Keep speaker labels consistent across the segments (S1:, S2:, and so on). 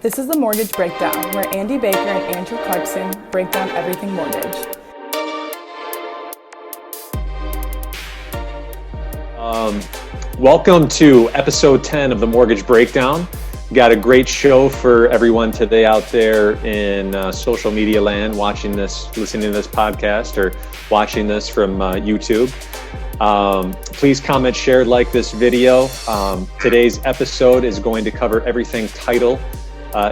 S1: This is the Mortgage Breakdown, where Andy Baker and Andrew Clarkson break down everything mortgage.
S2: Welcome to episode 10 of the Mortgage Breakdown. Got a great show for everyone today out there in social media land, watching this, listening to this podcast, or watching this from YouTube. Please comment, share, like this video. Today's episode is going to cover everything title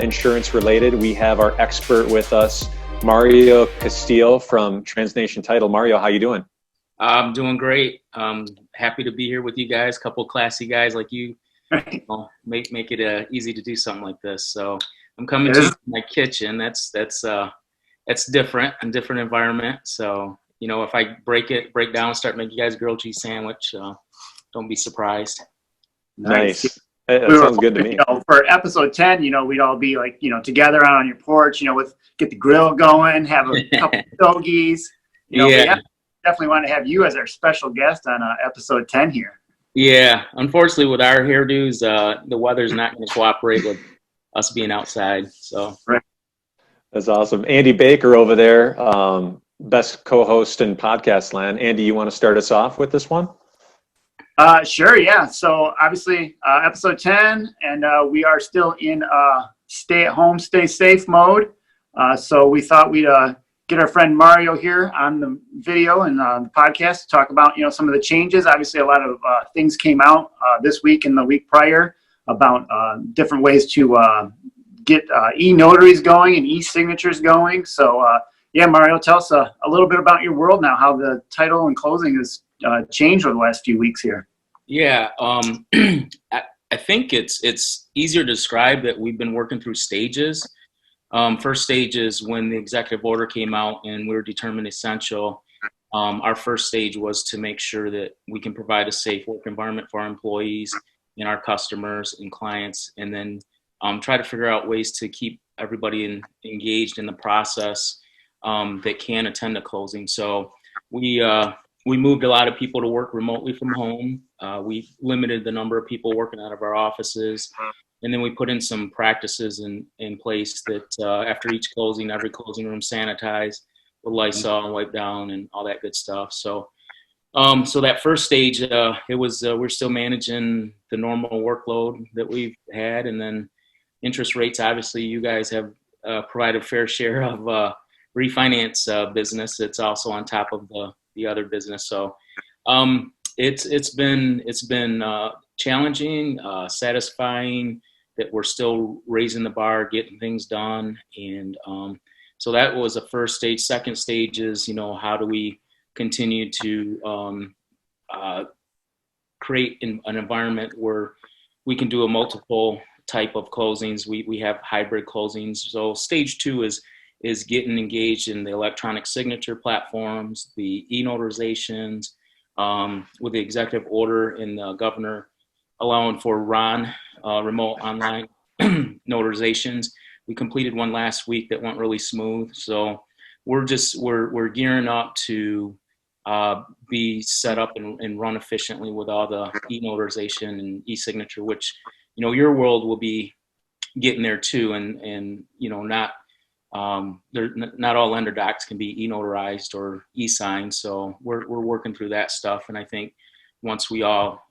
S2: insurance related. We have our expert with us, Mario Castillo from TransNation Title. Mario, how you doing?
S3: I'm doing great. Happy to be here with you guys. Couple classy guys like you. Make it easy to do something like this. So I'm coming to my kitchen. That's different, a different environment. So if I break down and start making you guys a grilled cheese sandwich, don't be surprised.
S2: Nice. That sounds good to me.
S4: For episode 10, we'd all be like, together out on your porch, get the grill going, have a couple of stogies.
S3: Yeah.
S4: Definitely want to have you as our special guest on episode 10 here.
S3: Yeah. Unfortunately, with our hairdos, the weather's not going to cooperate with us being outside. So.
S4: Right.
S2: That's awesome. Andy Baker over there, best co-host in podcast land. Andy, you want to start us off with this one?
S4: Sure, yeah. So obviously episode 10, and we are still in stay at home, stay safe mode. So we thought we'd get our friend Mario here on the video and the podcast to talk about, some of the changes. Obviously, a lot of things came out this week and the week prior about different ways to get e-notaries going and e-signatures going. So yeah, Mario, tell us a little bit about your world now, how the title and closing has changed over the last few weeks here.
S3: Yeah, I think it's easier to describe that we've been working through stages. First stage is when the executive order came out and we were determined essential. Our first stage was to make sure that we can provide a safe work environment for our employees and our customers and clients, and then try to figure out ways to keep everybody engaged in the process that can attend a closing. So we moved a lot of people to work remotely from home. We limited the number of people working out of our offices. And then we put in some practices in place that after each closing, every closing room sanitized with Lysol and wipe down and all that good stuff. So so that first stage, we're still managing the normal workload that we've had. And then interest rates, obviously, you guys have provided a fair share of refinance business. It's also on top of the other business. So it's been challenging, satisfying that we're still raising the bar, getting things done. And so that was the first stage. Second stage is, how do we continue to create an environment where we can do a multiple type of closings. We have hybrid closings. So stage 2 is getting engaged in the electronic signature platforms, the e-notarizations, with the executive order and the governor allowing for remote online notarizations. We completed one last week that went really smooth. So we're gearing up to be set up and run efficiently with all the e-notarization and e-signature, which, your world will be getting there too. And not all lender docs can be e-notarized or e-signed. So we're working through that stuff. And I think once we all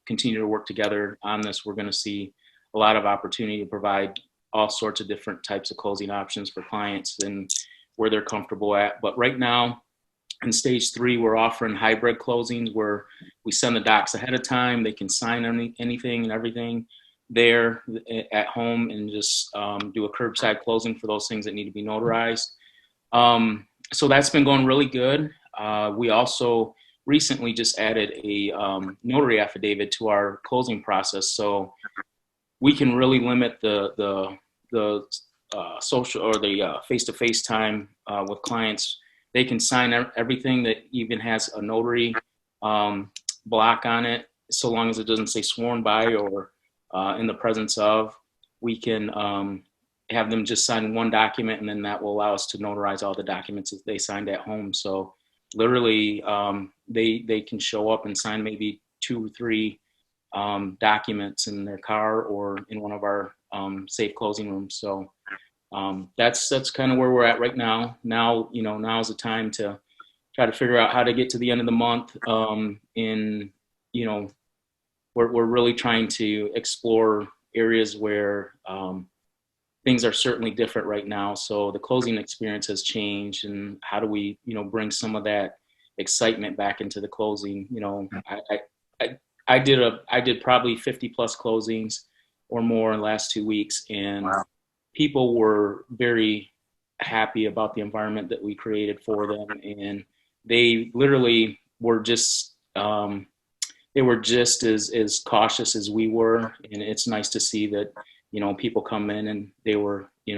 S3: continue to work together on this, we're going to see a lot of opportunity to provide all sorts of different types of closing options for clients and where they're comfortable at. But right now in stage 3, we're offering hybrid closings where we send the docs ahead of time. They can sign anything and everything there at home and just do a curbside closing for those things that need to be notarized. So that's been going really good. We also recently just added a notary affidavit to our closing process, so we can really limit the social or the face-to-face time with clients. They can sign everything that even has a notary block on it, so long as it doesn't say sworn by or in the presence of. We can have them just sign one document, and then that will allow us to notarize all the documents that they signed at home. So literally, they can show up and sign maybe 2 or 3 documents in their car or in one of our safe closing rooms. So that's kind of where we're at right now. Now is the time to try to figure out how to get to the end of the month. We're really trying to explore areas where things are certainly different right now. So the closing experience has changed, and how do we, bring some of that excitement back into the closing? I did probably 50 plus closings or more in the last 2 weeks, and
S4: Wow.
S3: people were very happy about the environment that we created for them, and they literally were just they were just as cautious as we were, and it's nice to see that people come in and they were they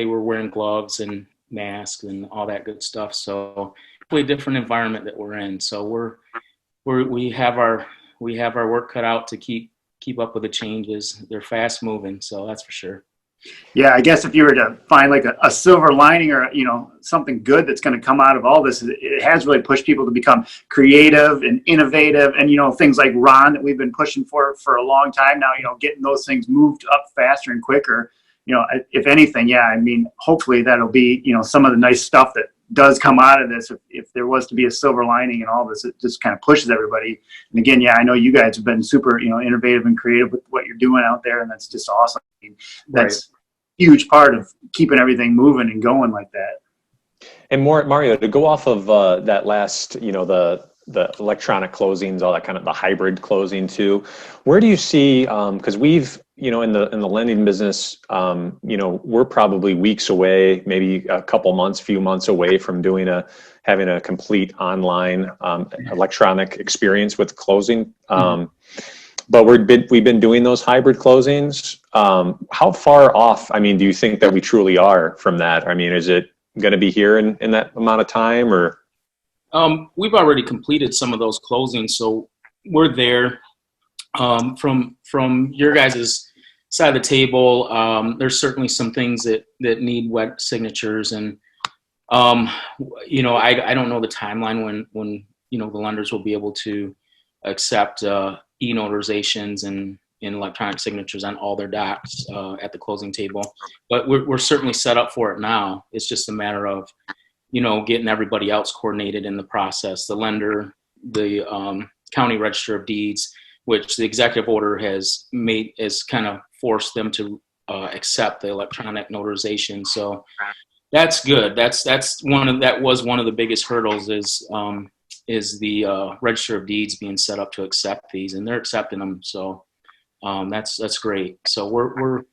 S3: were wearing gloves and masks and all that good stuff. So really different environment that we're in. So we have our work cut out to keep up with the changes. They're fast moving, so that's for sure.
S4: Yeah, I guess if you were to find like a silver lining or, something good that's going to come out of all this, it has really pushed people to become creative and innovative, and, things like Ron that we've been pushing for a long time now, getting those things moved up faster and quicker. If anything, yeah, I mean, hopefully that'll be, some of the nice stuff that does come out of this. If there was to be a silver lining in all this, it just kind of pushes everybody. And again, yeah, I know you guys have been super, innovative and creative with what you're doing out there, and that's just awesome. I mean, that's a huge part of keeping everything moving and going like that.
S2: And Mario, to go off of that last, the electronic closings, all that kind of the hybrid closing too, where do you see, because we've, in the lending business, we're probably weeks away, maybe a couple months, few months away from having a complete online electronic experience with closing. But we've been doing those hybrid closings. How far off, I mean, do you think that we truly are from that? I mean, is it going to be here in that amount of time, or?
S3: We've already completed some of those closings, so we're there. From your guys' side of the table, there's certainly some things that need wet signatures, and I don't know the timeline when the lenders will be able to accept e-notarizations and electronic signatures on all their docs at the closing table, but we're certainly set up for it now. It's just a matter of getting everybody else coordinated in the process. The lender, the county register of deeds, which the executive order has kind of forced them to accept the electronic notarization. So that's good. That was one of the biggest hurdles is the register of deeds being set up to accept these, and they're accepting them. So that's great. So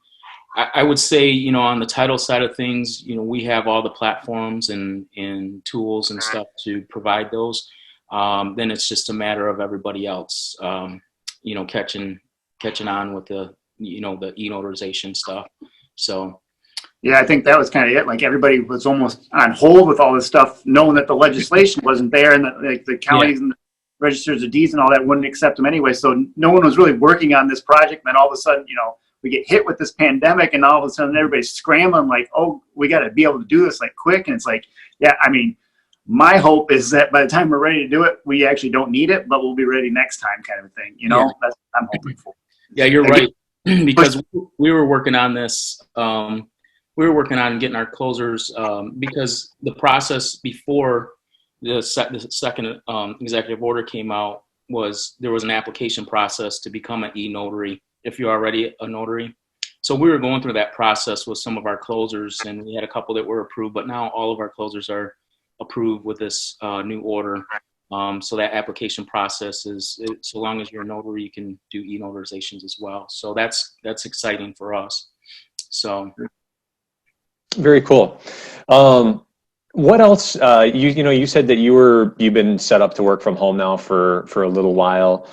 S3: I would say, on the title side of things, we have all the platforms and tools and stuff to provide those. Then it's just a matter of everybody else, catching on with the e-notarization stuff. So.
S4: Yeah, I think that was kind of it. Like everybody was almost on hold with all this stuff, knowing that the legislation wasn't there, and that the counties and the registers of deeds and all that wouldn't accept them anyway. So no one was really working on this project. And then all of a sudden, we get hit with this pandemic, and all of a sudden everybody's scrambling like, oh, we got to be able to do this like quick. And it's like, yeah, I mean, my hope is that by the time we're ready to do it, we actually don't need it, but we'll be ready next time, kind of a thing. That's what I'm hoping for.
S3: Yeah, you're right. Because we were working on this. We were working on getting our closers because the process before the second executive order came out there was an application process to become an e-notary if you're already a notary. So we were going through that process with some of our closers, and we had a couple that were approved, but now all of our closers are approved with this new order. So that application process is, so long as you're a notary, you can do e-notarizations as well. So that's exciting for us. So.
S2: Very cool. What else? You said that you've been set up to work from home now for a little while.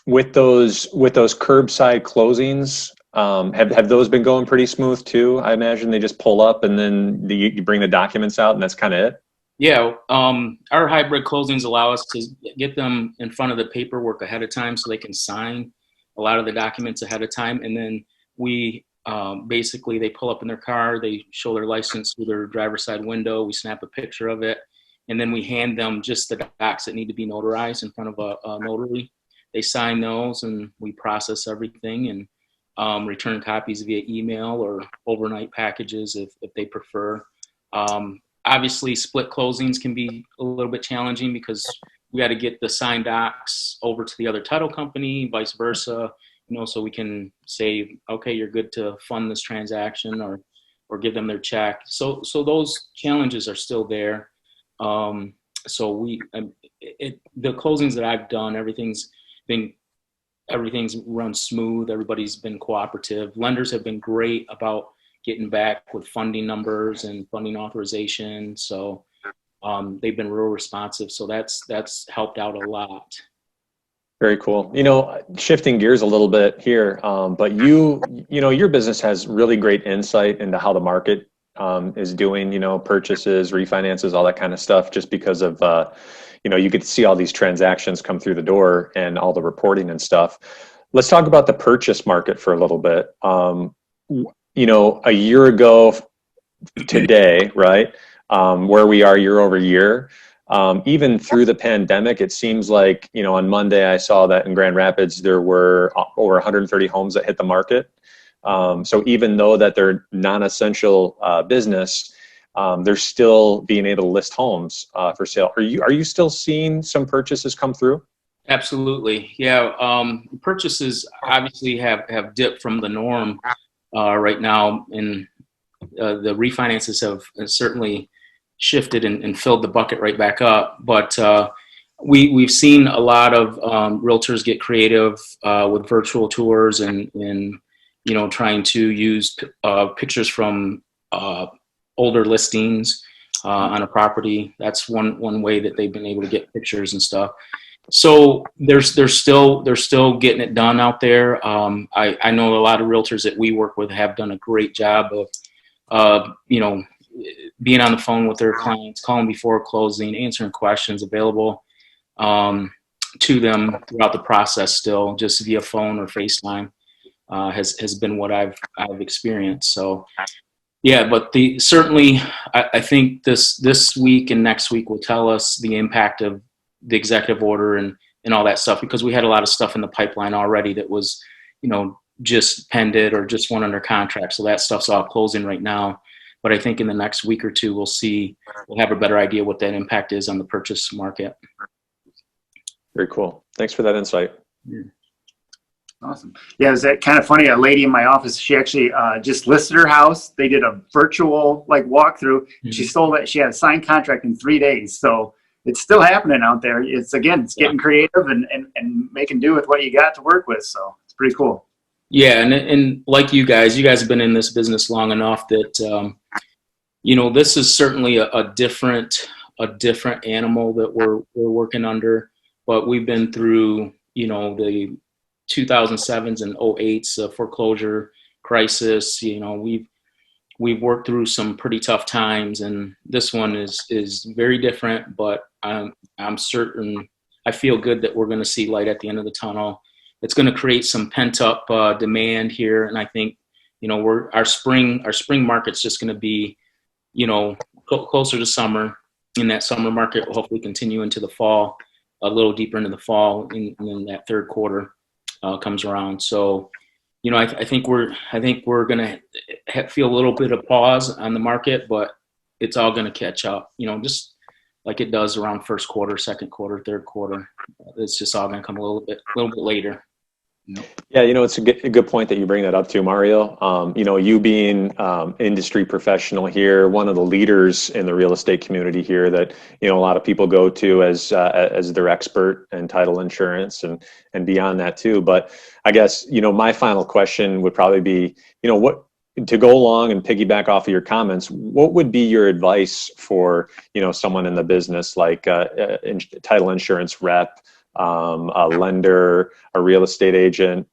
S2: With those curbside closings, have those been going pretty smooth too? I imagine they just pull up and then you bring the documents out and that's kind of it.
S3: Yeah, our hybrid closings allow us to get them in front of the paperwork ahead of time so they can sign a lot of the documents ahead of time, and then we. Basically, they pull up in their car, they show their license through their driver's side window, we snap a picture of it, and then we hand them just the docs that need to be notarized in front of a notary. they sign those, and we process everything and return copies via email or overnight packages if they prefer. Obviously, split closings can be a little bit challenging because we got to get the signed docs over to the other title company, vice versa, so we can say, okay, you're good to fund this transaction, or give them their check. So those challenges are still there. The closings that I've done, everything's run smooth. Everybody's been cooperative. Lenders have been great about getting back with funding numbers and funding authorization. So they've been real responsive. So that's helped out a lot.
S2: Very cool. Shifting gears a little bit here, but your business has really great insight into how the market is doing, purchases, refinances, all that kind of stuff, just because of, you get to see all these transactions come through the door and all the reporting and stuff. Let's talk about the purchase market for a little bit. A year ago today, right, where we are year over year, even through the pandemic, it seems like, on Monday I saw that in Grand Rapids, there were over 130 homes that hit the market. So even though that they're non-essential business, they're still being able to list homes for sale. Are you still seeing some purchases come through?
S3: Absolutely. Yeah. Purchases obviously have dipped from the norm right now, and the refinances have certainly shifted and filled the bucket right back up. But we've seen a lot of realtors get creative with virtual tours and trying to use pictures from older listings on a property. That's one way that they've been able to get pictures and stuff. So they're still getting it done out there. I know a lot of realtors that we work with have done a great job of being on the phone with their clients, calling before closing, answering questions, available to them throughout the process still, just via phone or FaceTime has been what I've experienced. So yeah, but certainly I think this week and next week will tell us the impact of the executive order and all that stuff, because we had a lot of stuff in the pipeline already that was, just pended or just went under contract. So that stuff's all closing right now. But I think in the next week or two, we'll have a better idea what that impact is on the purchase market.
S2: Very cool. Thanks for that insight.
S3: Yeah.
S4: Awesome. Yeah, it was kind of funny. A lady in my office, she actually just listed her house. They did a virtual walkthrough. Mm-hmm. She sold it. She had a signed contract in 3 days. So it's still happening out there. It's getting creative and making do with what you got to work with. So it's pretty cool.
S3: Yeah, and like you guys have been in this business long enough that this is certainly a different animal that we're working under. But we've been through the 2007s and 08s foreclosure crisis. We've worked through some pretty tough times, and this one is very different. But I'm certain, I feel good that we're going to see light at the end of the tunnel. It's going to create some pent up demand here, and I think our spring market's just going to be closer to summer. In that summer market will hopefully continue into the fall, a little deeper into the fall, and then that third quarter comes around. So I think we're going to feel a little bit of pause on the market, but it's all going to catch up. Just like it does around first quarter, second quarter, third quarter. It's just all going to come a little bit later.
S2: Yeah, it's a good point that you bring that up too, Mario. You being industry professional here, one of the leaders in the real estate community here that a lot of people go to as their expert in title insurance and beyond that too. But I guess my final question would probably be what, to go along and piggyback off of your comments, what would be your advice for someone in the business, like title insurance rep, a lender, a real estate agent?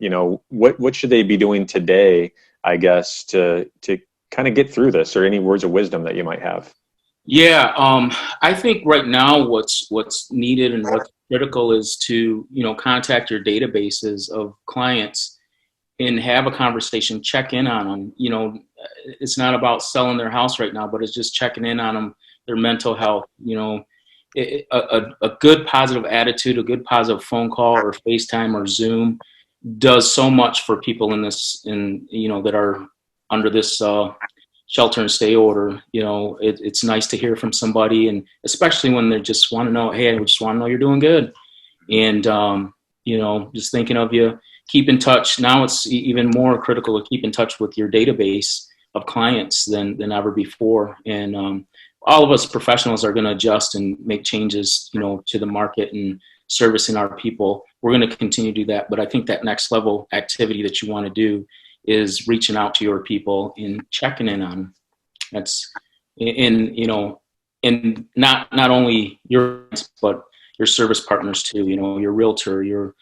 S2: What should they be doing today, I guess, to kind of get through this, or any words of wisdom that you might have?
S3: Yeah, I think right now what's needed and what's critical is to contact your databases of clients and have a conversation, check in on them. It's not about selling their house right now, but it's just checking in on them, their mental health, a good positive attitude, a good positive phone call or FaceTime or Zoom does so much for people that are under this shelter and stay order. It's nice to hear from somebody, and especially when they just want to know, hey, I just want to know you're doing good, and just thinking of you. Keep in touch. Now it's even more critical to keep in touch with your database of clients than ever before, and all of us professionals are going to adjust and make changes, to the market and servicing our people. We're going to continue to do that. But I think that next level activity that you want to do is reaching out to your people and checking in on them. That's and not only your, but your service partners too, your realtor, your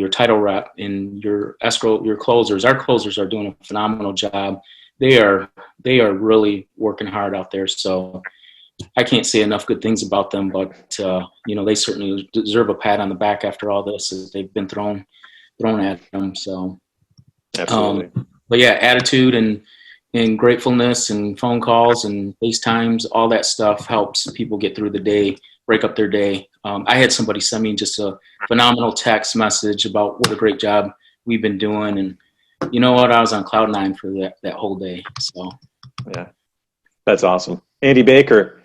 S3: title rep and your escrow, your closers. Our closers are doing a phenomenal job. They are really working hard out there. So I can't say enough good things about them, but they certainly deserve a pat on the back after all this as they've been thrown at them. So
S2: absolutely.
S3: But yeah, attitude and gratefulness and phone calls and FaceTimes, all that stuff helps people get through the day, break up their day. I had somebody send me just a phenomenal text message about what a great job we've been doing, and you know what? I was on cloud nine for that whole day. So,
S2: yeah, that's awesome. Andy Baker,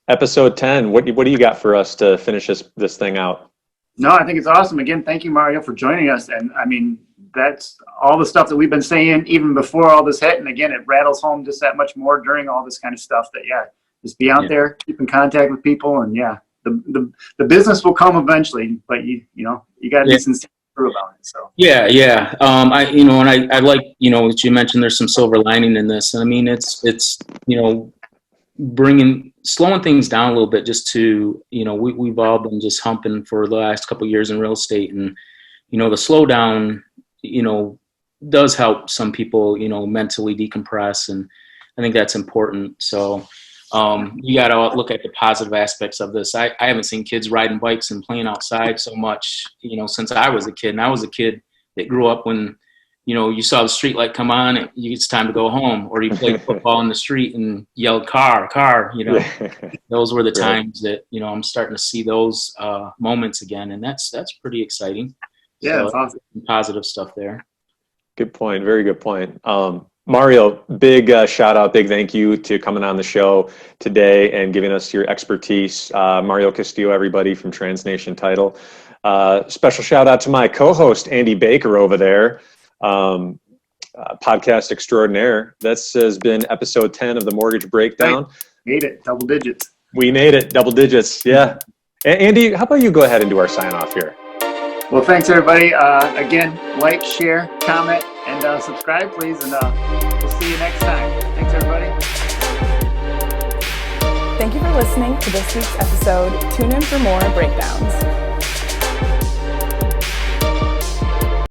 S2: episode 10. What do you got for us to finish this thing out?
S4: No, I think it's awesome. Again, thank you, Mario, for joining us. And I mean, that's all the stuff that we've been saying even before all this hit. And again, it rattles home just that much more during all this kind of stuff. That just be out there, keep in contact with people, and the business will come eventually. But you got to be sincere about it. So
S3: I like what you mentioned. There's some silver lining in this, and I mean it's slowing things down a little bit, just to we've all been just humping for the last couple of years in real estate, and the slowdown does help some people mentally decompress, and I think that's important. So you got to look at the positive aspects of this. I haven't seen kids riding bikes and playing outside so much, since I was a kid. And I was a kid that grew up when, you saw the street light come on, it's time to go home, or you played football in the street and yelled car. Those were the times that, I'm starting to see those moments again. And that's pretty exciting.
S4: Yeah,
S3: so
S4: that's awesome.
S3: Positive stuff there.
S2: Good point. Very good point. Mario, big shout out, big thank you to coming on the show today and giving us your expertise. Mario Castillo, everybody from TransNation Title. Special shout out to my co-host, Andy Baker over there, podcast extraordinaire. This has been episode 10 of the Mortgage Breakdown.
S4: Made it, double digits.
S2: We made it, double digits, yeah. Andy, how about you go ahead and do our sign off here?
S4: Well, thanks everybody. Again, like, share, comment, and subscribe, please. And we'll see you next time. Thanks, everybody.
S1: Thank you for listening to this week's episode. Tune in for more breakdowns.